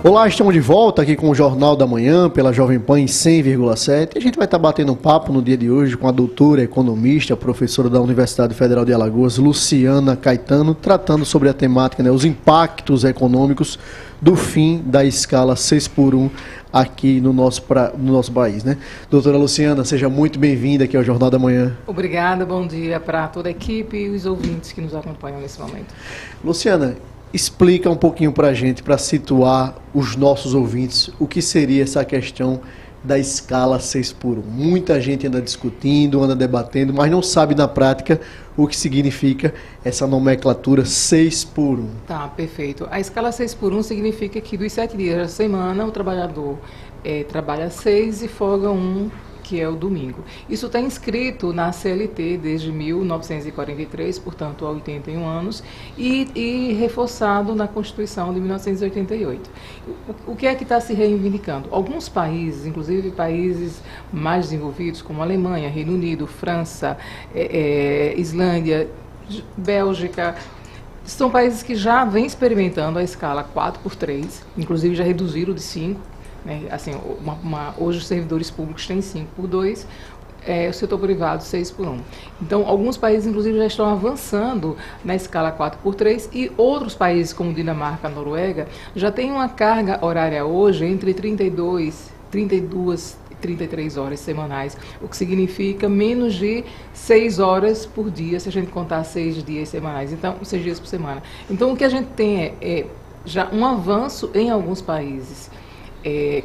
Olá, estamos de volta aqui com o Jornal da Manhã, pela Jovem Pan em 100,7. A gente vai estar batendo um papo no dia de hoje com a doutora economista, professora da Universidade Federal de Alagoas, Luciana Caetano, tratando sobre a temática, os impactos econômicos do fim da escala 6x1 aqui no nosso país, né? Doutora Luciana, seja muito bem-vinda aqui ao Jornal da Manhã. Obrigada, bom dia para toda a equipe e os ouvintes que nos acompanham nesse momento. Luciana, explica um pouquinho para a gente, para situar os nossos ouvintes, o que seria essa questão da escala 6x1. Muita gente anda discutindo, anda debatendo, mas não sabe na prática o que significa essa nomenclatura 6x1. Tá, perfeito. A escala 6x1 significa que dos 7 dias da semana o trabalhador trabalha 6 e folga 1, que é o domingo. Isso está inscrito na CLT desde 1943, portanto há 81 anos, e reforçado na Constituição de 1988. O que é que está se reivindicando? Alguns países, inclusive países mais desenvolvidos, como Alemanha, Reino Unido, França, Islândia, Bélgica, são países que já vêm experimentando a escala 4x3, inclusive já reduziram de 5. Assim, hoje os servidores públicos têm 5x2, o setor privado 6x1. Então, alguns países, inclusive, já estão avançando na escala 4x3 e outros países, como Dinamarca, Noruega, já têm uma carga horária hoje entre 32 e 33 horas semanais, o que significa menos de 6 horas por dia, se a gente contar 6 dias semanais, então 6 dias por semana. Então, o que a gente tem é já um avanço em alguns países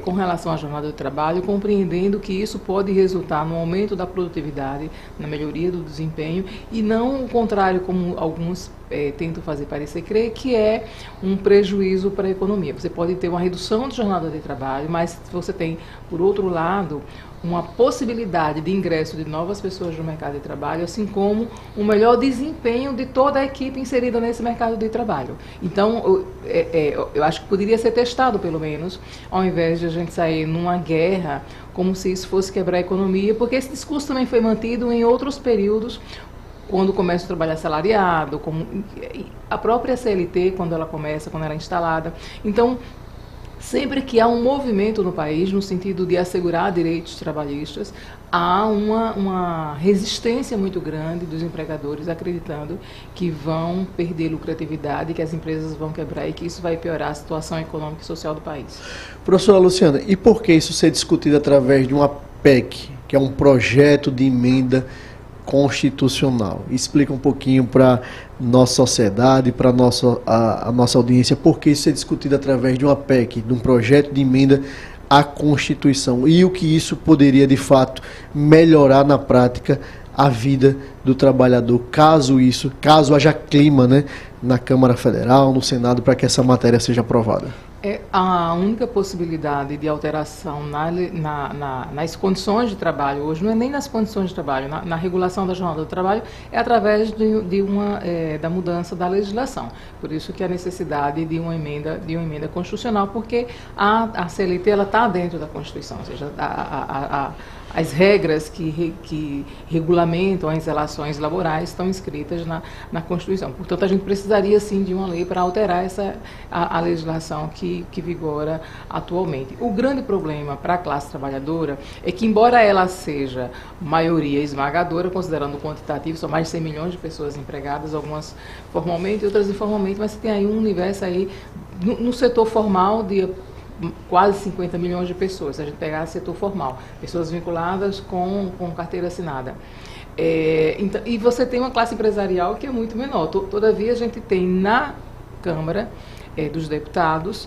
com relação à jornada de trabalho, compreendendo que isso pode resultar no aumento da produtividade, na melhoria do desempenho, e não o contrário, como alguns tentam fazer parecer crer, que é um prejuízo para a economia. Você pode ter uma redução de jornada de trabalho, mas você tem, por outro lado, uma possibilidade de ingresso de novas pessoas no mercado de trabalho, assim como um melhor desempenho de toda a equipe inserida nesse mercado de trabalho. Então, eu acho que poderia ser testado, pelo menos, ao invés de a gente sair numa guerra, como se isso fosse quebrar a economia, porque esse discurso também foi mantido em outros períodos, quando começa o trabalho assalariado, como a própria CLT, quando ela é instalada. Então, sempre que há um movimento no país, no sentido de assegurar direitos trabalhistas, há uma resistência muito grande dos empregadores, acreditando que vão perder lucratividade, que as empresas vão quebrar e que isso vai piorar a situação econômica e social do país. Professora Luciana, e por que isso ser discutido através de uma PEC, que é um projeto de emenda constitucional? Explica um pouquinho para nossa sociedade, para a nossa audiência, por que isso é discutido através de uma PEC, de um projeto de emenda à Constituição, e o que isso poderia, de fato, melhorar na prática a vida do trabalhador, caso haja clima, na Câmara Federal, no Senado, para que essa matéria seja aprovada. A única possibilidade de alteração nas condições de trabalho hoje, não é nem nas condições de trabalho, na regulação da jornada do trabalho, é através da mudança da legislação. Por isso que a necessidade de uma emenda constitucional, porque a CLT está dentro da Constituição, ou seja, as regras que regulamentam as relações laborais estão inscritas na Constituição. Portanto, a gente precisaria, sim, de uma lei para alterar a legislação que vigora atualmente. O grande problema para a classe trabalhadora é que, embora ela seja maioria esmagadora, considerando o quantitativo, são mais de 100 milhões de pessoas empregadas, algumas formalmente e outras informalmente, mas você tem aí um universo aí, no setor formal, de quase 50 milhões de pessoas, se a gente pegar o setor formal, pessoas vinculadas com carteira assinada. Então, e você tem uma classe empresarial que é muito menor. Todavia, a gente tem na Câmara dos Deputados,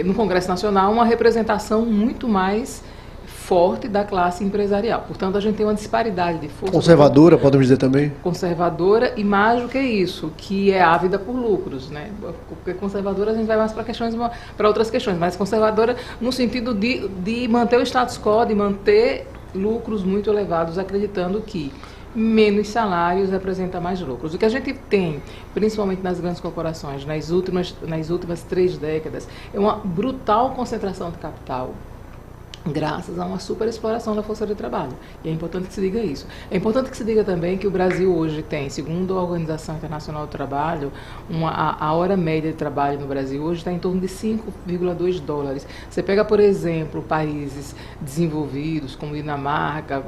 no Congresso Nacional, uma representação muito mais forte da classe empresarial. Portanto, a gente tem uma disparidade de força. Conservadora, podemos dizer também? Conservadora, e mais do que isso, que é ávida por lucros, Porque conservadora a gente vai mais para outras questões, mas conservadora no sentido de manter o status quo, de manter lucros muito elevados, acreditando que menos salários representa mais lucros. O que a gente tem, principalmente nas grandes corporações, nas últimas 3 décadas, é uma brutal concentração de capital graças a uma superexploração da força de trabalho. E é importante que se diga isso. É importante que se diga também que o Brasil hoje tem, segundo a Organização Internacional do Trabalho, a hora média de trabalho no Brasil hoje está em torno de 5,2 dólares. Você pega, por exemplo, países desenvolvidos, como Dinamarca,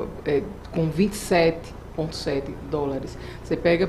com 27,7 dólares. Você pega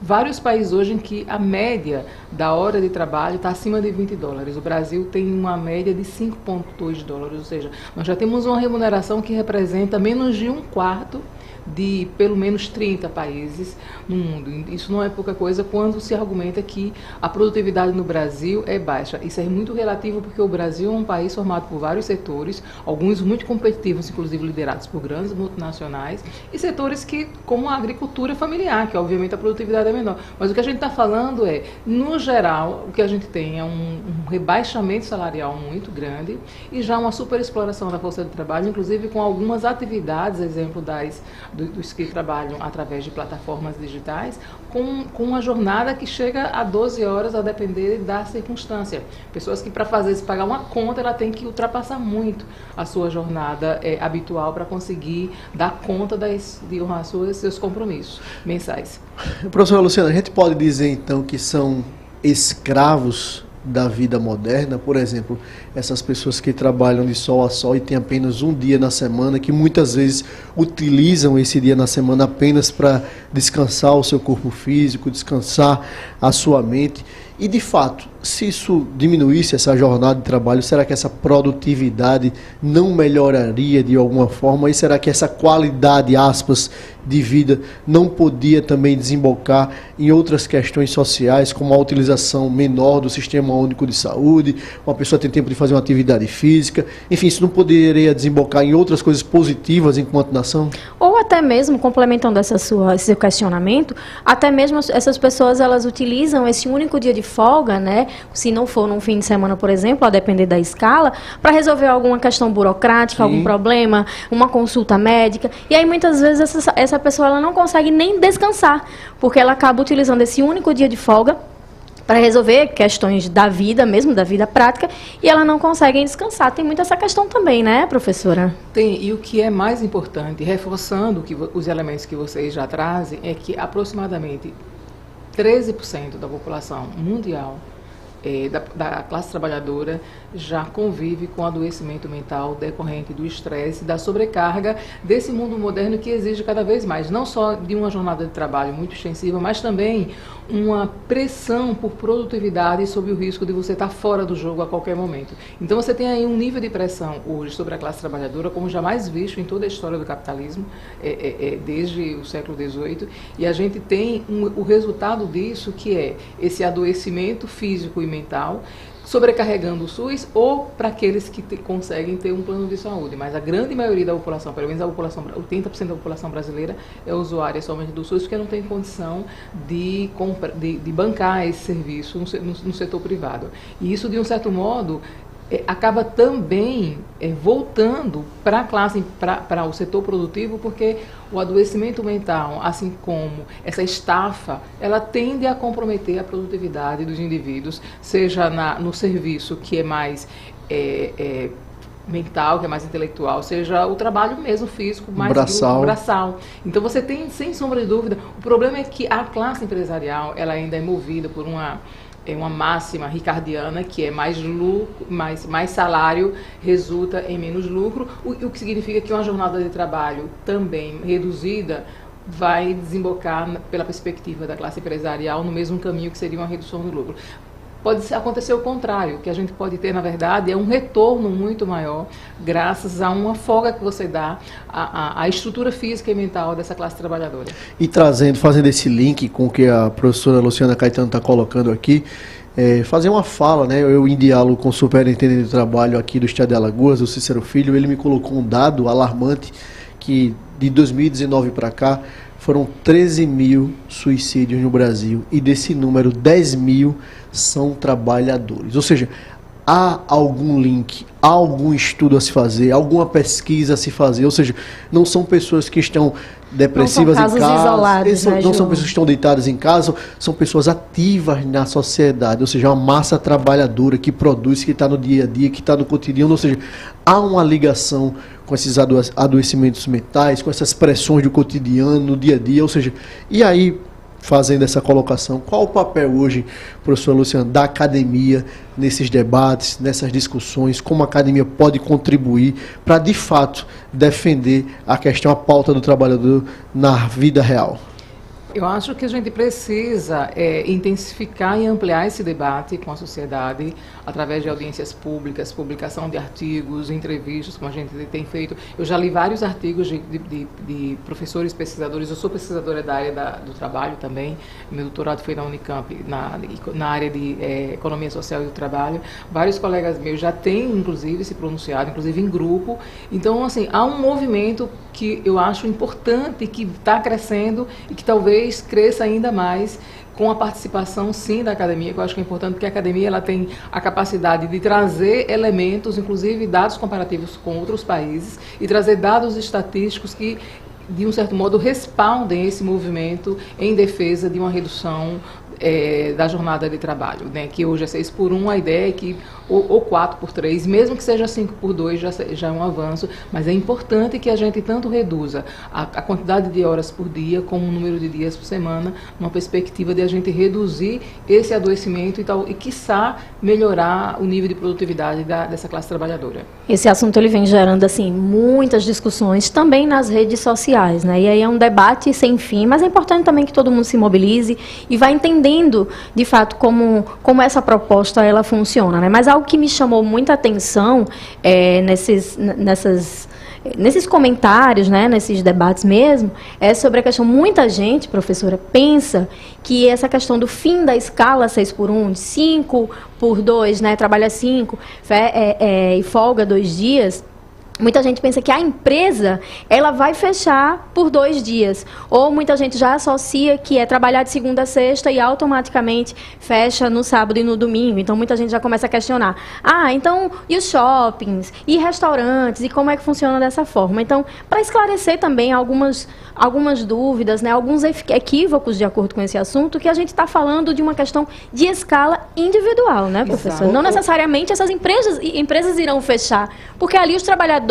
vários países hoje em que a média da hora de trabalho está acima de 20 dólares. O Brasil tem uma média de 5,2 dólares, ou seja, nós já temos uma remuneração que representa menos de um quarto de pelo menos 30 países no mundo. Isso não é pouca coisa quando se argumenta que a produtividade no Brasil é baixa. Isso é muito relativo porque o Brasil é um país formado por vários setores, alguns muito competitivos, inclusive liderados por grandes multinacionais, e setores que, como a agricultura familiar, que obviamente a produtividade é menor. Mas o que a gente está falando é, no geral, o que a gente tem é um rebaixamento salarial muito grande e já uma superexploração da força de trabalho, inclusive com algumas atividades, exemplo dos que trabalham através de plataformas digitais, com uma jornada que chega a 12 horas a depender da circunstância. Pessoas que, para pagar uma conta, ela tem que ultrapassar muito a sua jornada habitual para conseguir dar conta de honrar seus compromissos mensais. Professora Luciana, a gente pode dizer então que são escravos da vida moderna, por exemplo, essas pessoas que trabalham de sol a sol e têm apenas um dia na semana, que muitas vezes utilizam esse dia na semana apenas para descansar o seu corpo físico, descansar a sua mente. E, de fato, se isso diminuísse essa jornada de trabalho, será que essa produtividade não melhoraria de alguma forma? E será que essa qualidade, aspas, de vida não podia também desembocar em outras questões sociais, como a utilização menor do Sistema Único de Saúde, uma pessoa tem tempo de fazer uma atividade física, enfim, isso não poderia desembocar em outras coisas positivas enquanto nação? Ou até mesmo, complementando esse seu questionamento, até mesmo essas pessoas, elas utilizam esse único dia de folga, né, se não for num fim de semana, por exemplo, a depender da escala, para resolver alguma questão burocrática, algum problema, uma consulta médica, e aí muitas vezes essa pessoa ela não consegue nem descansar, porque ela acaba utilizando esse único dia de folga para resolver questões da vida, mesmo da vida prática, e ela não consegue descansar. Tem muito essa questão também, né, professora? Tem, e o que é mais importante, reforçando os elementos que vocês já trazem, é que aproximadamente 13% da população mundial da classe trabalhadora já convive com adoecimento mental decorrente do estresse, da sobrecarga desse mundo moderno que exige cada vez mais, não só de uma jornada de trabalho muito extensiva, mas também uma pressão por produtividade sob o risco de você estar fora do jogo a qualquer momento. Então você tem aí um nível de pressão hoje sobre a classe trabalhadora como jamais visto em toda a história do capitalismo, desde o século XVIII, e a gente tem o resultado disso, que é esse adoecimento físico e mental, sobrecarregando o SUS ou para aqueles que conseguem ter um plano de saúde. Mas a grande maioria da população, pelo menos a população, 80% da população brasileira é usuária somente do SUS, porque não tem condição de bancar esse serviço no setor privado. E isso, de um certo modo, acaba também voltando para a classe, para o setor produtivo, porque o adoecimento mental, assim como essa estafa, ela tende a comprometer a produtividade dos indivíduos, seja no serviço que é mais mental, que é mais intelectual, seja o trabalho mesmo físico, mais braçal. Então você tem, sem sombra de dúvida, o problema é que a classe empresarial, ela ainda é movida por uma máxima ricardiana, que é mais lucro, mais salário resulta em menos lucro, o que significa que uma jornada de trabalho também reduzida vai desembocar, pela perspectiva da classe empresarial, no mesmo caminho que seria uma redução do lucro. Pode acontecer o contrário, o que a gente pode ter, na verdade, é um retorno muito maior, graças a uma folga que você dá à estrutura física e mental dessa classe trabalhadora. E fazendo esse link com o que a professora Luciana Caetano está colocando aqui, fazer uma fala, né? Eu, em diálogo com o superintendente de trabalho aqui do Estado de Alagoas, o Cícero Filho, ele me colocou um dado alarmante, que de 2019 para cá, foram 13 mil suicídios no Brasil, e desse número, 10 mil são trabalhadores. Ou seja, há algum link, há algum estudo a se fazer, alguma pesquisa a se fazer, ou seja, não são pessoas que estão depressivas não são casos em casa. isolados, né, não são João? pessoas que estão deitadas em casa, são pessoas ativas na sociedade, ou seja, uma massa trabalhadora que produz, que está no dia a dia, que está no cotidiano, ou seja, há uma ligação com esses adoecimentos mentais, com essas pressões do cotidiano, no dia a dia, ou seja, e aí, fazendo essa colocação, qual o papel hoje, professor Luciano, da academia nesses debates, nessas discussões, como a academia pode contribuir para, de fato, defender a questão, a pauta do trabalhador na vida real? Eu acho que a gente precisa intensificar e ampliar esse debate com a sociedade através de audiências públicas, publicação de artigos, entrevistas, como a gente tem feito. Eu já li vários artigos de professores pesquisadores. Eu sou pesquisadora da área do trabalho também. Meu doutorado foi na Unicamp, na área de Economia Social e do Trabalho. Vários colegas meus já têm, inclusive, se pronunciado, inclusive em grupo. Então, assim, há um movimento que eu acho importante, que está crescendo e que talvez cresça ainda mais com a participação, sim, da academia, que eu acho que é importante, porque a academia ela tem a capacidade de trazer elementos, inclusive dados comparativos com outros países, e trazer dados estatísticos que, de um certo modo, respaldem esse movimento em defesa de uma redução da jornada de trabalho, né? Que hoje é 6x1, a ideia é que, ou 4x3, mesmo que seja 5x2, já é um avanço, mas é importante que a gente tanto reduza a quantidade de horas por dia, como o número de dias por semana, numa perspectiva de a gente reduzir esse adoecimento e quiçá, melhorar o nível de produtividade dessa classe trabalhadora. Esse assunto ele vem gerando assim muitas discussões também nas redes sociais, né? E aí é um debate sem fim, mas é importante também que todo mundo se mobilize e vá entendendo de fato como essa proposta ela funciona, né? Mas algo que me chamou muita atenção nesses comentários, né, nesses debates mesmo, é sobre a questão, muita gente, professora, pensa que essa questão do fim da escala 6x1, 5x2, né, trabalha 5 e folga 2 dias. Muita gente pensa que a empresa ela vai fechar por 2 dias. Ou muita gente já associa que é trabalhar de segunda a sexta e automaticamente fecha no sábado e no domingo. Então, muita gente já começa a questionar. Então, e os shoppings? E restaurantes? E como é que funciona dessa forma? Então, para esclarecer também algumas dúvidas, né, alguns equívocos de acordo com esse assunto, que a gente está falando de uma questão de escala individual, né, professor? Exato. Não necessariamente essas empresas irão fechar, porque ali os trabalhadores,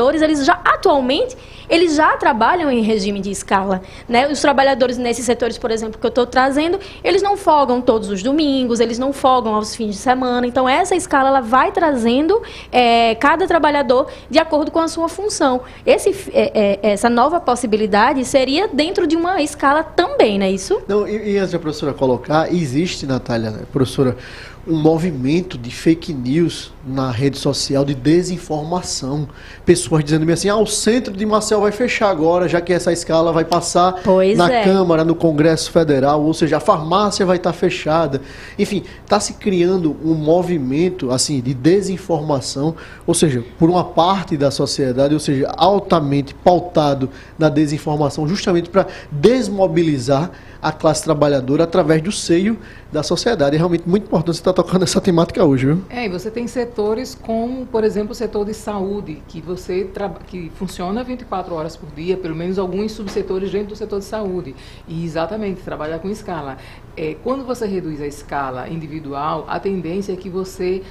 atualmente, eles já trabalham em regime de escala, né? Os trabalhadores nesses setores, por exemplo, que eu estou trazendo, eles não folgam todos os domingos, eles não folgam aos fins de semana. Então, essa escala ela vai trazendo cada trabalhador de acordo com a sua função. Essa nova possibilidade seria dentro de uma escala também, não é isso? Não, e antes da professora colocar, existe, Natália, né, professora, um movimento de fake news na rede social, de desinformação. Pessoas dizendo assim, o centro de Marcel vai fechar agora, já que essa escala vai passar Câmara, no Congresso Federal, ou seja, a farmácia vai estar fechada. Enfim, está se criando um movimento assim, de desinformação, ou seja, por uma parte da sociedade, ou seja, altamente pautado na desinformação, justamente para desmobilizar a classe trabalhadora através do seio da sociedade. É realmente muito importante você estar tocando essa temática hoje, viu? E você tem setores como, por exemplo, o setor de saúde, que funciona 24 horas por dia, pelo menos alguns subsetores dentro do setor de saúde. E, exatamente, trabalhar com escala. Quando você reduz a escala individual, a tendência é que você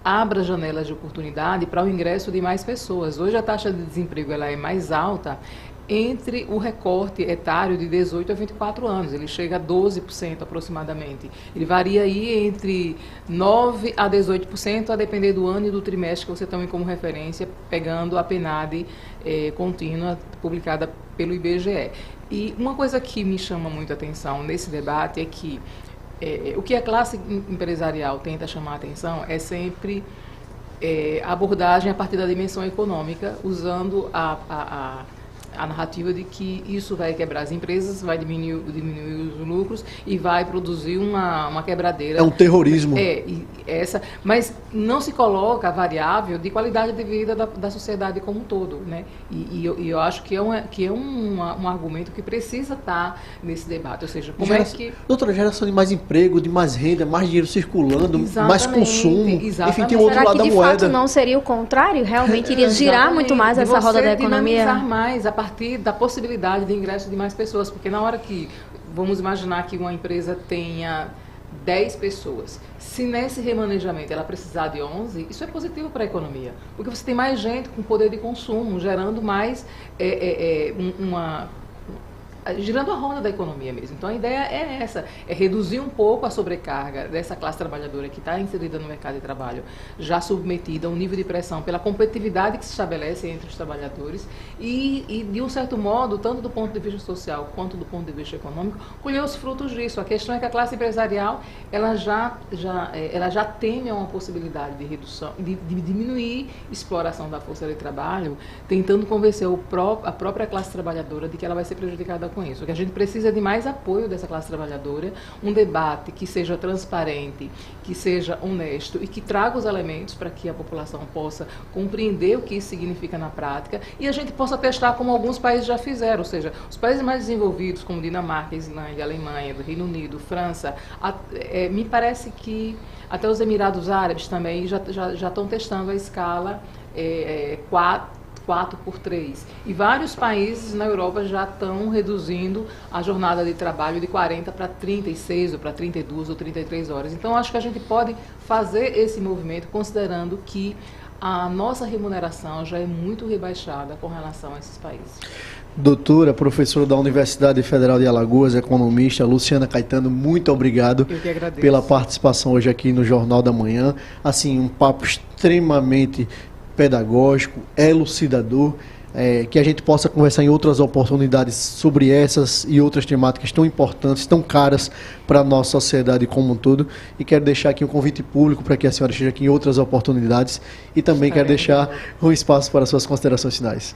abra janelas de oportunidade para o ingresso de mais pessoas. Hoje a taxa de desemprego ela é mais alta entre o recorte etário de 18 a 24 anos. Ele chega a 12% aproximadamente. Ele varia aí entre 9% a 18%, a depender do ano e do trimestre que você tome como referência, pegando a PNAD contínua publicada pelo IBGE. E uma coisa que me chama muito a atenção nesse debate é que o que a classe empresarial tenta chamar a atenção é sempre a abordagem a partir da dimensão econômica, usando a narrativa de que isso vai quebrar as empresas, vai diminuir os lucros e vai produzir uma quebradeira. É um terrorismo. Mas não se coloca a variável de qualidade de vida da sociedade como um todo, né? E eu acho que é um argumento que precisa estar nesse debate, ou seja, como doutora, geração de mais emprego, de mais renda, mais dinheiro circulando, mais consumo, enfim, tem outro lado da moeda. Será que de fato não seria o contrário? Realmente iria girar muito mais essa roda da economia? Mais, a partir da possibilidade de ingresso de mais pessoas, porque na hora que, vamos imaginar que uma empresa tenha 10 pessoas, se nesse remanejamento ela precisar de 11, isso é positivo para a economia, porque você tem mais gente com poder de consumo, gerando mais girando a roda da economia mesmo. Então a ideia é essa, é reduzir um pouco a sobrecarga dessa classe trabalhadora que está inserida no mercado de trabalho, já submetida a um nível de pressão pela competitividade que se estabelece entre os trabalhadores e de um certo modo, tanto do ponto de vista social quanto do ponto de vista econômico, colher os frutos disso. A questão é que a classe empresarial ela já teme a uma possibilidade de redução, de diminuir a exploração da força de trabalho, tentando convencer a própria classe trabalhadora de que ela vai ser prejudicada com isso. O que a gente precisa é de mais apoio dessa classe trabalhadora, um debate que seja transparente, que seja honesto e que traga os elementos para que a população possa compreender o que isso significa na prática e a gente possa testar como alguns países já fizeram, ou seja, os países mais desenvolvidos como Dinamarca, Islândia, Alemanha, do Reino Unido, França, me parece que até os Emirados Árabes também já estão testando a escala 4x3. E vários países na Europa já estão reduzindo a jornada de trabalho de 40 para 36, ou para 32 ou 33 horas. Então, acho que a gente pode fazer esse movimento considerando que a nossa remuneração já é muito rebaixada com relação a esses países. Doutora, professora da Universidade Federal de Alagoas, economista, Luciana Caetano, muito obrigado pela participação hoje aqui no Jornal da Manhã. Assim, um papo extremamente pedagógico, elucidador, que a gente possa conversar em outras oportunidades sobre essas e outras temáticas tão importantes, tão caras para a nossa sociedade como um todo. E quero deixar aqui um convite público para que a senhora esteja aqui em outras oportunidades e também quero deixar um espaço para suas considerações finais.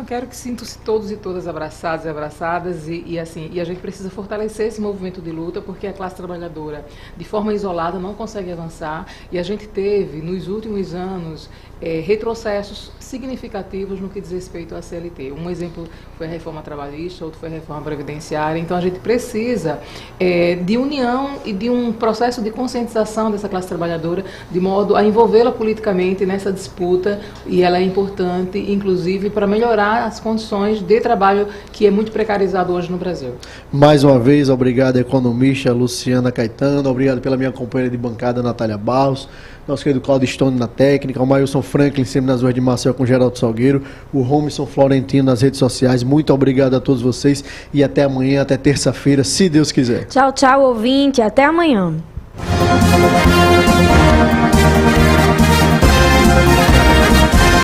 Quero que sintam-se todos e todas abraçados e abraçadas e a gente precisa fortalecer esse movimento de luta porque a classe trabalhadora, de forma isolada, não consegue avançar e a gente teve, nos últimos anos, retrocessos significativos no que diz respeito à CLT. Um exemplo foi a reforma trabalhista, outro foi a reforma previdenciária. Então, a gente precisa de união e de um processo de conscientização dessa classe trabalhadora, de modo a envolvê-la politicamente nessa disputa, e ela é importante, inclusive, para melhorar as condições de trabalho que é muito precarizado hoje no Brasil. Mais uma vez, obrigado, economista Luciana Caetano, obrigado pela minha companheira de bancada, Natália Barros, nosso querido Claudio Stone na técnica, o Mailson Franklin sempre nas ruas de Maceió com Geraldo Salgueiro, o Romson Florentino nas redes sociais. Muito obrigado a todos vocês e até amanhã, até terça-feira, se Deus quiser. Tchau, tchau, ouvinte, até amanhã.